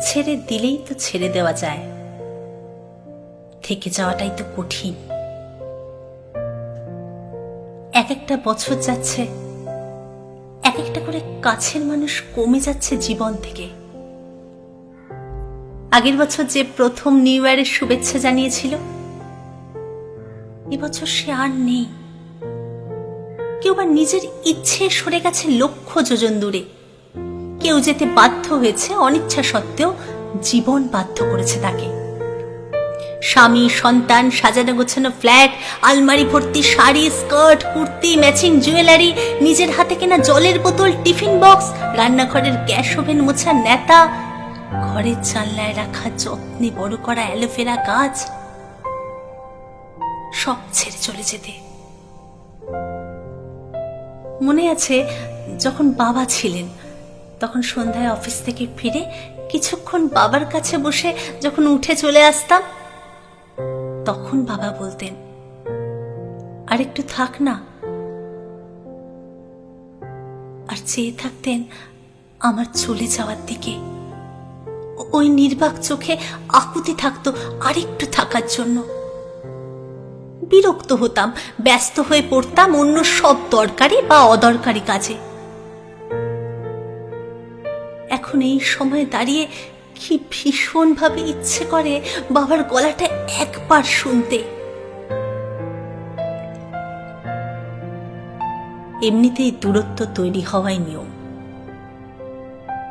ছেড়ে দিলেই তো ছেড়ে দেওয়া যায়, থেকে যাওয়াটাই তো কঠিন। এক একটা বছর যাচ্ছে, এক একটা করে কাছের মানুষ কমে যাচ্ছে জীবন থেকে। আগের বছর যে প্রথম নিউ ইয়ারের শুভেচ্ছা জানিয়েছিল, এবছর সে আর নেই। কেউ বা নিজের ইচ্ছে সরে গেছে লক্ষ যোজন দূরে, কেউ যেতে বাধ্য হয়েছে অনিচ্ছা সত্ত্বেও, জীবন বাধ্য করেছে তাকে। স্বামী, সন্তান, সাজানো গোছানো ফ্ল্যাট, আলমারি ভর্তি sari, skirt, kurti, matching jewellery, নিজের হাতে কেনা জলের বোতল, টিফিন বক্স, রান্নাঘরের গ্যাস ওভেন মোছা নেতা, ঘরের জানলায় রাখা যত্নে বড় করা অ্যালোভেরা গাছ, সব ছেড়ে চলে যেতে। মনে আছে যখন বাবা ছিলেন, তখন সন্ধ্যায় অফিস থেকে ফিরে কিছুক্ষণ বাবার কাছে বসে যখন উঠে চলে আসতাম, তখন বাবা বলতেন, আর একটু থাক না। আর চেয়ে থাকতেন আমার চলে যাওয়ার দিকে। ওই নির্বাক চোখে আকুতি থাকতো আরেকটু থাকার জন্য। বিরক্ত হতাম, ব্যস্ত হয়ে পড়তাম অন্য সব দরকারি বা অদরকারি কাজে। এখন এই সময় দাঁড়িয়ে কি ভীষণ ভাবে ইচ্ছে করে বাবার গলাটা একবার শুনতে। এমনিতেই দূরত্ব তৈরি হওয়াই নিয়ম।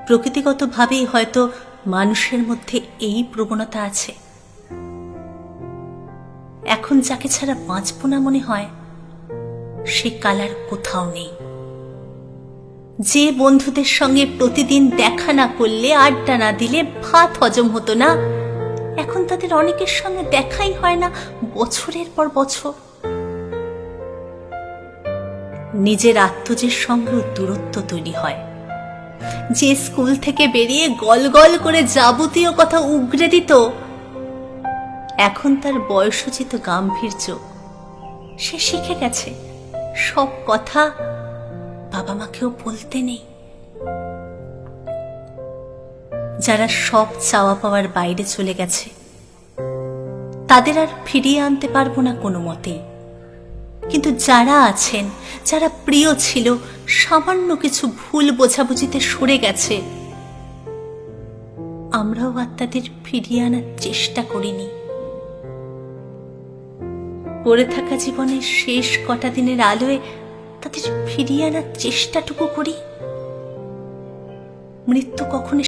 প্রকৃতিগতভাবেই হয়তো মানুষের মধ্যে এই প্রবণতা আছে। এখন যাকে ছাড়া বাঁচব না মনে হয়, সে কাল আর কোথাও নেই। যে বন্ধুদের সঙ্গে প্রতিদিন দেখা না করলে, আড্ডা না দিলে ভাত হজম হতো না, এখন তাদের অনেকের সঙ্গে দেখাই হয় না বছরের পর বছর। নিজের আত্মজের সঙ্গেও দূরত্ব তৈরি হয়। যে স্কুল থেকে বেরিয়ে গল গল করে যাবতীয় কথা উগরে দিত, এখন তার বয়সোচিত গাম্ভীর্য। সে শিখে গেছে সব কথা বাবা মাকেও বলতে নেই। যারা সব চাওয়া পাওয়ার বাইরে চলে গেছে, তাদের আর ফিরিয়ে আনতে পারবো না কোনো মতেই। কিন্তু যারা আছেন, যারা প্রিয় ছিল, সামান্য কিছু ভুল বোঝাবুঝিতে সরে গেছে, আমরাও আর তাদের ফিরিয়ে আনার চেষ্টা করিনি। পড়ে থাকা জীবনের শেষ কটা দিনের আলোয় তাদের ফিরিয়ে আনার চেষ্টাটুকু করি। মৃত্যু কখনো